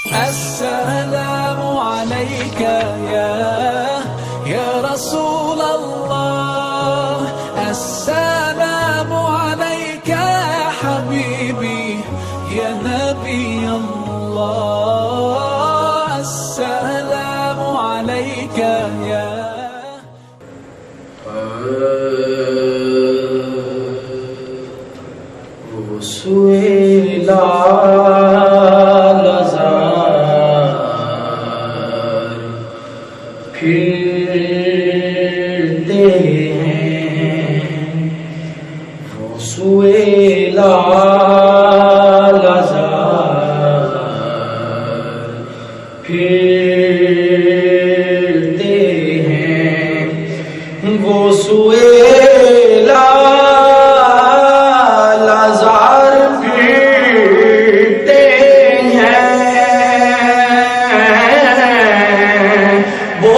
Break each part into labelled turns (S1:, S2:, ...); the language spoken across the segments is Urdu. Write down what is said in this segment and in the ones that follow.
S1: السلام عليك يا رسول الله. السلام عليك يا حبيبي يا نبي الله. السلام عليك يا
S2: پھرتے ہیں وہ سوئے لال ازار، پھرتے ہیں وہ سوئے لال ازار، پھرتے ہیں وہ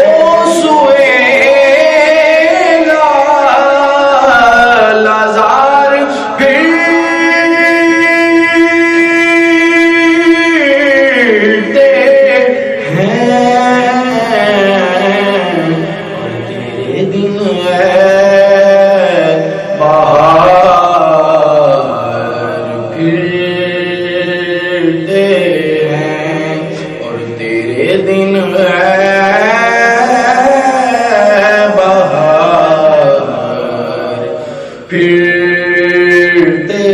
S2: پھرتے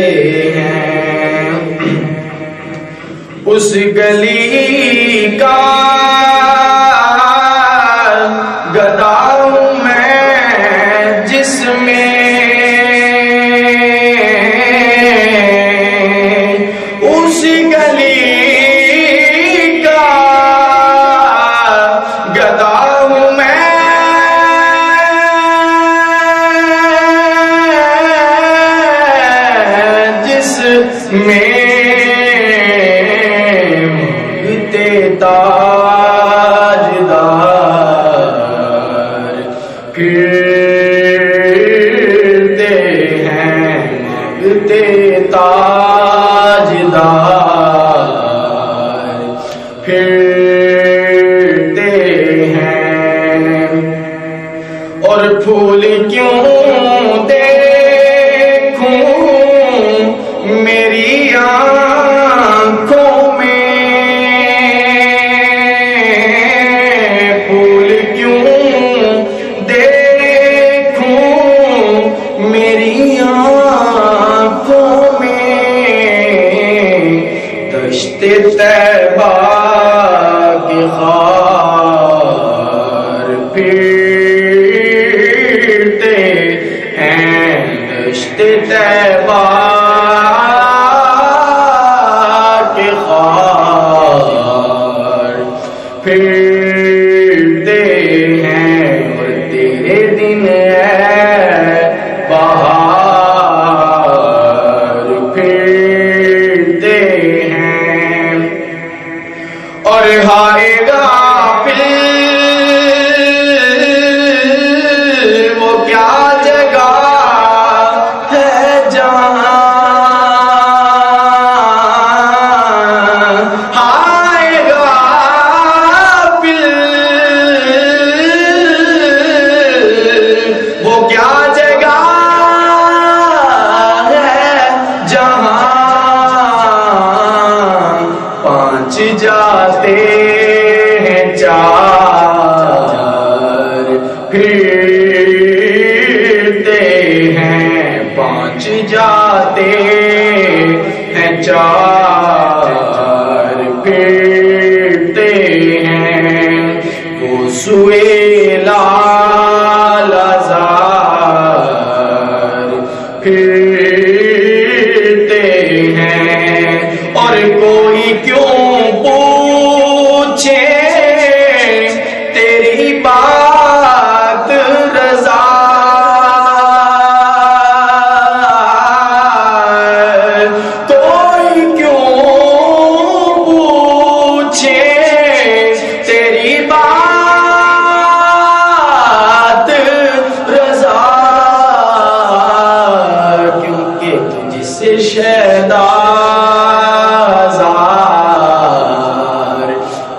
S2: ہیں اس گلی کا گدا ہوں میں جس میں اس گلی کا گدا ہوں میں مانگتے تاجدار، پھرتے ہیں مانگتے تاجدار، پھرتے ہیں اور پھول کیوں دیکھوں میری آنکھوں میں، پھول کیوں دیکھوں میری آنکھوں میں، دشت طیبہ کے خار پھرتے ہیں، دشت طیبہ پھرتے ہیں اور تیرے دن بہار پھرتے ہیں اور ہائے غافل وہ کیا جگہ ہے جہاں، جاتے ہیں چار، پھرتے ہیں پانچ جاتے ہیں چار، پھرتے ہیں وہ سوئے لال ازار، پھرتے ہیں اور کوئی کیوں پوچھے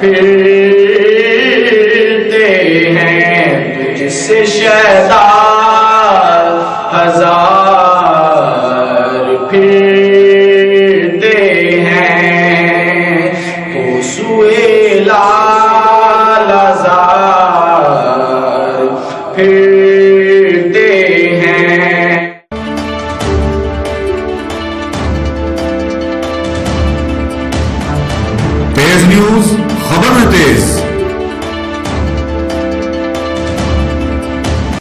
S2: پھرتے ہیں تجھ سے شیطان ہزار پھرتے ہیں تو سوئے لال ہزار پھرتے ہیں.
S3: تیز نیوز خبر ہے تیز.